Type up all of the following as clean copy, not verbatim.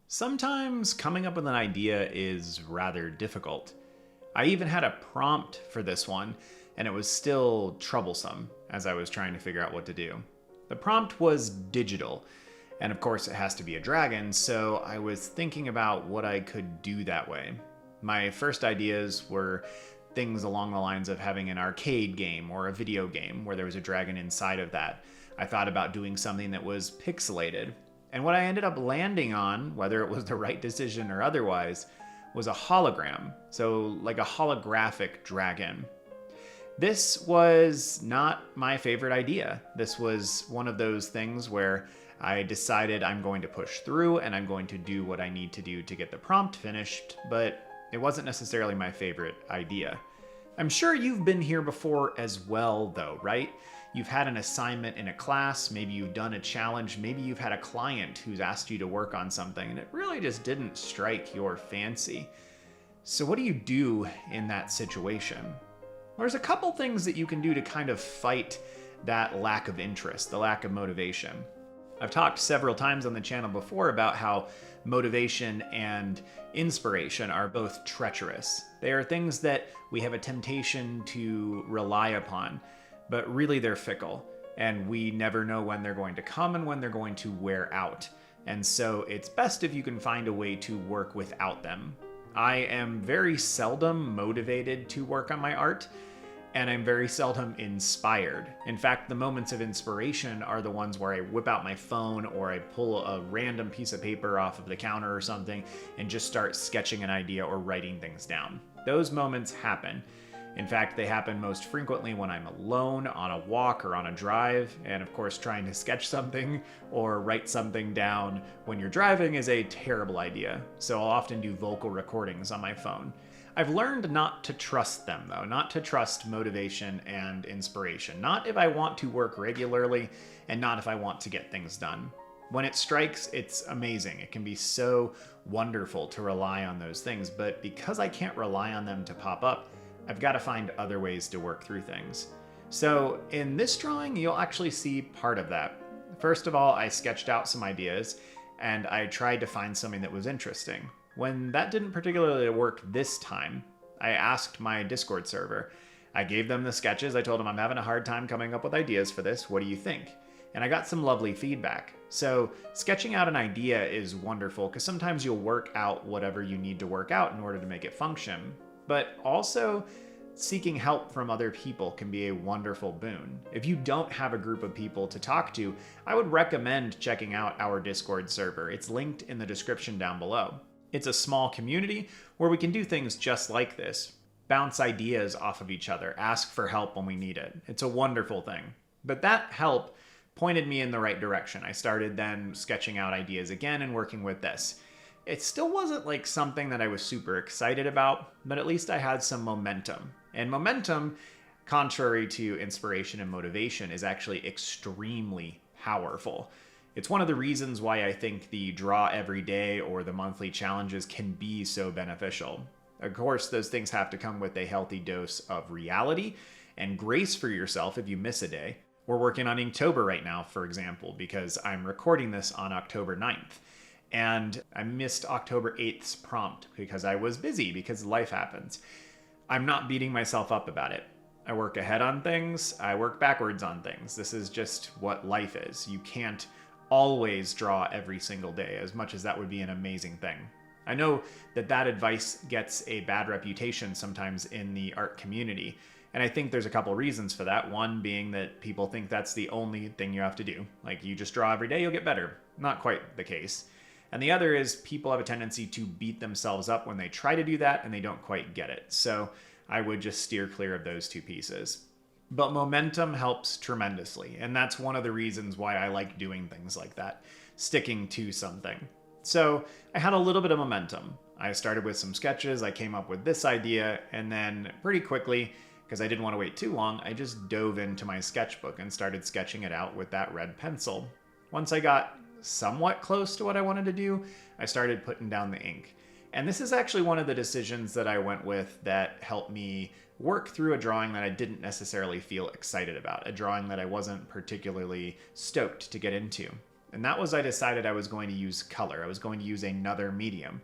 Sometimes coming up with an idea is rather difficult. I even had a prompt for this one, and it was still troublesome as I was trying to figure out what to do. The prompt was digital, and of course it has to be a dragon, so I was thinking about what I could do that way. My first ideas were things along the lines of having an arcade game or a video game where there was a dragon inside of that. I thought about doing something that was pixelated. And what I ended up landing on, whether it was the right decision or otherwise, was a hologram. So, like a holographic dragon. This was not my favorite idea. This was one of those things where I decided I'm going to push through and I'm going to do what I need to do to get the prompt finished, but it wasn't necessarily my favorite idea. I'm sure you've been here before as well, though, right? You've had an assignment in a class, maybe you've done a challenge, maybe you've had a client who's asked you to work on something and it really just didn't strike your fancy. So what do you do in that situation? There's a couple things that you can do to kind of fight that lack of interest, the lack of motivation. I've talked several times on the channel before about how motivation and inspiration are both treacherous. They are things that we have a temptation to rely upon, but really they're fickle, and we never know when they're going to come and when they're going to wear out. And so it's best if you can find a way to work without them. I am very seldom motivated to work on my art, and I'm very seldom inspired. In fact, the moments of inspiration are the ones where I whip out my phone or I pull a random piece of paper off of the counter or something and just start sketching an idea or writing things down. Those moments happen. In fact, they happen most frequently when I'm alone, on a walk or on a drive, and of course trying to sketch something or write something down when you're driving is a terrible idea, so I'll often do vocal recordings on my phone. I've learned not to trust them, though, not to trust motivation and inspiration. Not if I want to work regularly, and not if I want to get things done. When it strikes, it's amazing. It can be so wonderful to rely on those things, but because I can't rely on them to pop up, I've got to find other ways to work through things. So in this drawing, you'll actually see part of that. First of all, I sketched out some ideas, and I tried to find something that was interesting. When that didn't particularly work this time, I asked my Discord server. I gave them the sketches. I told them I'm having a hard time coming up with ideas for this. What do you think? And I got some lovely feedback. So sketching out an idea is wonderful because sometimes you'll work out whatever you need to work out in order to make it function. But also, seeking help from other people can be a wonderful boon. If you don't have a group of people to talk to, I would recommend checking out our Discord server. It's linked in the description down below. It's a small community where we can do things just like this. Bounce ideas off of each other, ask for help when we need it. It's a wonderful thing. But that help pointed me in the right direction. I started then sketching out ideas again and working with this. It still wasn't like something that I was super excited about, but at least I had some momentum. And momentum, contrary to inspiration and motivation, is actually extremely powerful. It's one of the reasons why I think the draw every day or the monthly challenges can be so beneficial. Of course, those things have to come with a healthy dose of reality and grace for yourself if you miss a day. We're working on Inktober right now, for example, because I'm recording this on October 9th. And I missed October 8th's prompt because I was busy, because life happens. I'm not beating myself up about it. I work ahead on things, I work backwards on things. This is just what life is. You can't always draw every single day, as much as that would be an amazing thing. I know that that advice gets a bad reputation sometimes in the art community, and I think there's a couple reasons for that. One being that people think that's the only thing you have to do. Like, you just draw every day, you'll get better. Not quite the case. And the other is people have a tendency to beat themselves up when they try to do that and they don't quite get it. So I would just steer clear of those two pieces. But momentum helps tremendously, and that's one of the reasons why I like doing things like that, sticking to something. So I had a little bit of momentum. I started with some sketches, I came up with this idea, and then pretty quickly, because I didn't want to wait too long, I just dove into my sketchbook and started sketching it out with that red pencil. Once I got somewhat close to what I wanted to do, I started putting down the ink. And this is actually one of the decisions that I went with that helped me work through a drawing that I didn't necessarily feel excited about, a drawing that I wasn't particularly stoked to get into. and that was I decided I was going to use color. I was going to use another medium.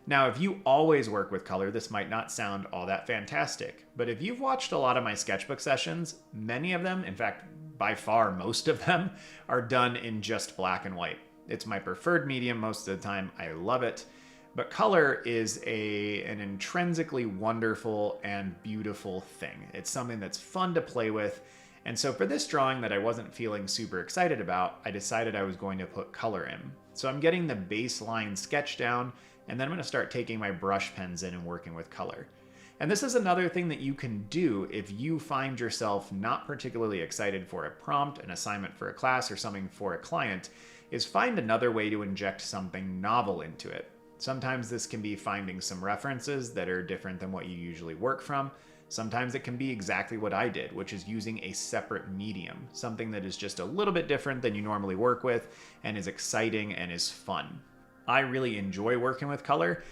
Now, if you always work with color, this might not sound all that fantastic, but if you've watched a lot of my sketchbook sessions, many of them, in fact, by far most of them, are done in just black and white. It's my preferred medium most of the time. I love it. But color is an intrinsically wonderful and beautiful thing. It's something that's fun to play with. And so for this drawing that I wasn't feeling super excited about, I decided I was going to put color in. So I'm getting the baseline sketch down, and then I'm going to start taking my brush pens in and working with color. And this is another thing that you can do if you find yourself not particularly excited for a prompt, an assignment for a class, or something for a client, is find another way to inject something novel into it. Sometimes this can be finding some references that are different than what you usually work from. Sometimes it can be exactly what I did, which is using a separate medium, something that is just a little bit different than you normally work with and is exciting and is fun. I really enjoy working with color.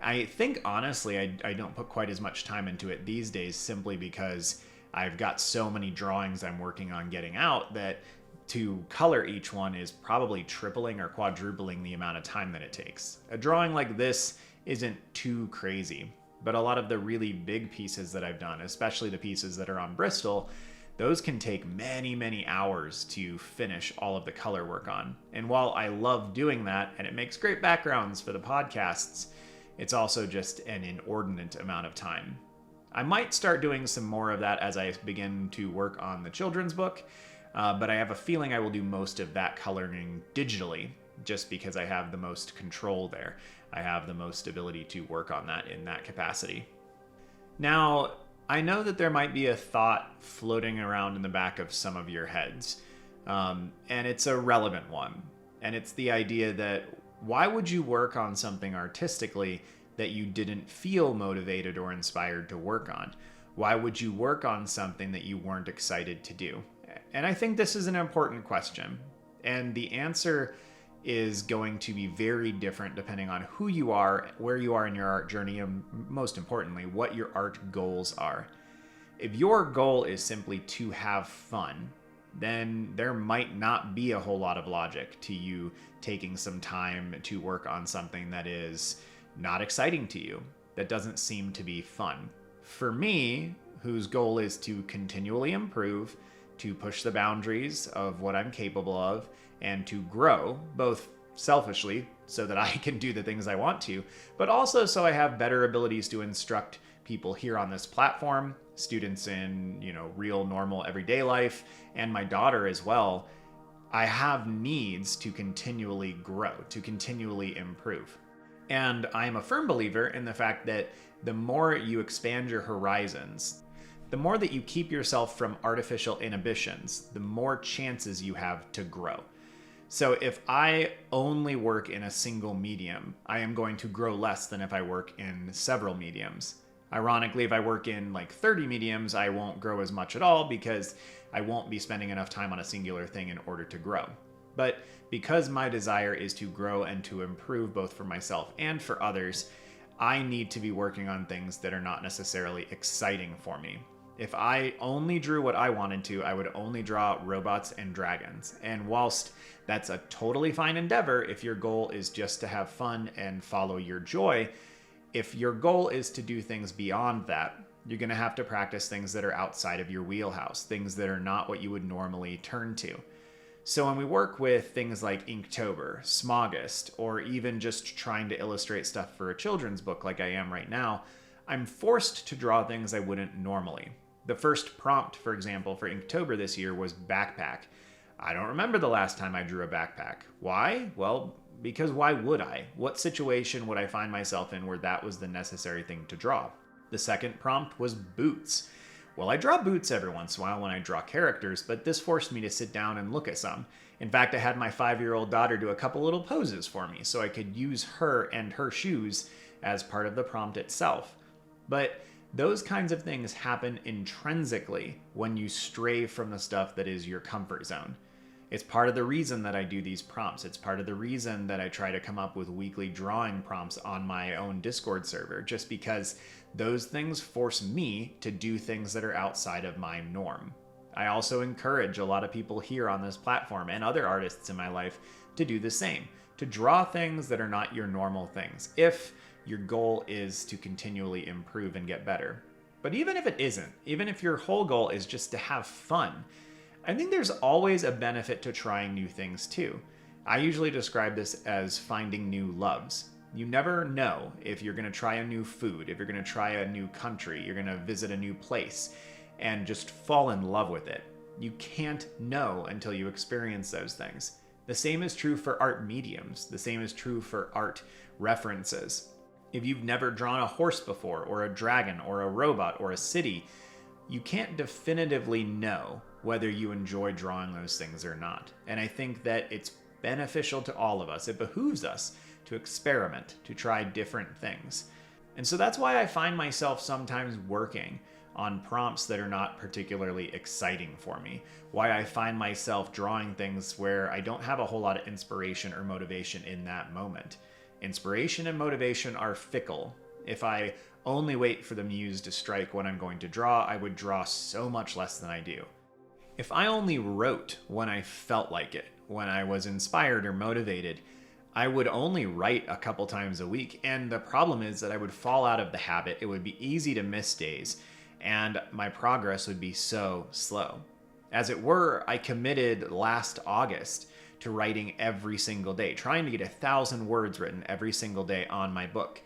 I think honestly, I don't put quite as much time into it these days simply because I've got so many drawings I'm working on getting out that to color each one is probably tripling or quadrupling the amount of time that it takes. A drawing like this isn't too crazy, but a lot of the really big pieces that I've done, especially the pieces that are on Bristol, those can take many, many hours to finish all of the color work on. And while I love doing that, and it makes great backgrounds for the podcasts, it's also just an inordinate amount of time. I might start doing some more of that as I begin to work on the children's book, but I have a feeling I will do most of that coloring digitally, just because I have the most control there. I have the most ability to work on that in that capacity. Now, I know that there might be a thought floating around in the back of some of your heads, and it's a relevant one. And it's the idea that why would you work on something artistically that you didn't feel motivated or inspired to work on? Why would you work on something that you weren't excited to do? And I think this is an important question. And the answer is going to be very different depending on who you are, where you are in your art journey, and most importantly, what your art goals are. If your goal is simply to have fun, then there might not be a whole lot of logic to you taking some time to work on something that is not exciting to you, that doesn't seem to be fun. For me, whose goal is to continually improve, to push the boundaries of what I'm capable of, and to grow, both selfishly, so that I can do the things I want to, but also so I have better abilities to instruct people here on this platform, students in, real, normal, everyday life, and my daughter as well. I have needs to continually grow, to continually improve. And I am a firm believer in the fact that the more you expand your horizons, the more that you keep yourself from artificial inhibitions, the more chances you have to grow. So if I only work in a single medium, I am going to grow less than if I work in several mediums. Ironically, if I work in 30 mediums, I won't grow as much at all because I won't be spending enough time on a singular thing in order to grow. But because my desire is to grow and to improve both for myself and for others, I need to be working on things that are not necessarily exciting for me. If I only drew what I wanted to, I would only draw robots and dragons. And whilst that's a totally fine endeavor, if your goal is just to have fun and follow your joy, if your goal is to do things beyond that, you're going to have to practice things that are outside of your wheelhouse, things that are not what you would normally turn to. So when we work with things like Inktober, Smogist, or even just trying to illustrate stuff for a children's book like I am right now, I'm forced to draw things I wouldn't normally. The first prompt, for example, for Inktober this year was backpack. I don't remember the last time I drew a backpack. Why? Well, because why would I? What situation would I find myself in where that was the necessary thing to draw? The second prompt was boots. Well, I draw boots every once in a while when I draw characters, but this forced me to sit down and look at some. In fact, I had my 5-year-old daughter do a couple little poses for me so I could use her and her shoes as part of the prompt itself. But those kinds of things happen intrinsically when you stray from the stuff that is your comfort zone. It's part of the reason that I do these prompts. It's part of the reason that I try to come up with weekly drawing prompts on my own Discord server, just because those things force me to do things that are outside of my norm. I also encourage a lot of people here on this platform and other artists in my life to do the same, to draw things that are not your normal things, if your goal is to continually improve and get better. But even if it isn't, even if your whole goal is just to have fun, I think there's always a benefit to trying new things too. I usually describe this as finding new loves. You never know if you're going to try a new food, if you're going to try a new country, you're going to visit a new place, and just fall in love with it. You can't know until you experience those things. The same is true for art mediums. The same is true for art references. If you've never drawn a horse before, or a dragon, or a robot, or a city, you can't definitively know whether you enjoy drawing those things or not. And I think that it's beneficial to all of us. It behooves us to experiment, to try different things. And so that's why I find myself sometimes working on prompts that are not particularly exciting for me. Why I find myself drawing things where I don't have a whole lot of inspiration or motivation in that moment. Inspiration and motivation are fickle. If I only wait for the muse to strike when I'm going to draw, I would draw so much less than I do. If I only wrote when I felt like it, when I was inspired or motivated, I would only write a couple times a week. And the problem is that I would fall out of the habit. It would be easy to miss days, and my progress would be so slow. As it were, I committed last August to writing every single day, trying to get 1,000 words written every single day on my book.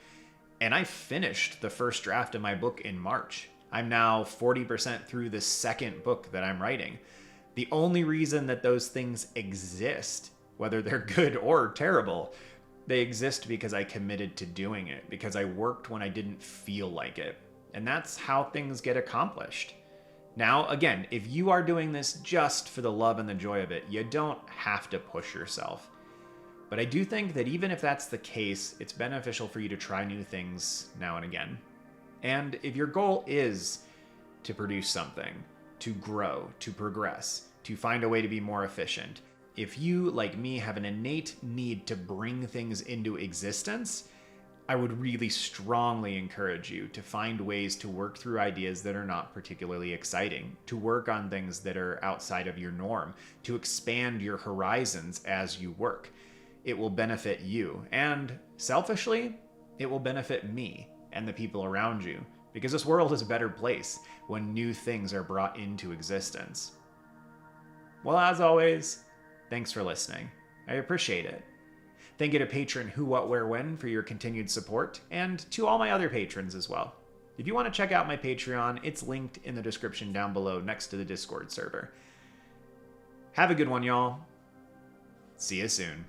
And I finished the first draft of my book in March. I'm now 40% through the second book that I'm writing. The only reason that those things exist, whether they're good or terrible, they exist because I committed to doing it, because I worked when I didn't feel like it. And that's how things get accomplished. Now, again, if you are doing this just for the love and the joy of it, you don't have to push yourself. But I do think that even if that's the case, it's beneficial for you to try new things now and again. And if your goal is to produce something, to grow, to progress, to find a way to be more efficient, if you, like me, have an innate need to bring things into existence, I would really strongly encourage you to find ways to work through ideas that are not particularly exciting, to work on things that are outside of your norm, to expand your horizons as you work. It will benefit you, and selfishly, it will benefit me and the people around you, because this world is a better place when new things are brought into existence. Well, as always, thanks for listening. I appreciate it. Thank you to patron Who, What, Where, When for your continued support, and to all my other patrons as well. If you want to check out my Patreon, it's linked in the description down below next to the Discord server. Have a good one, y'all. See you soon.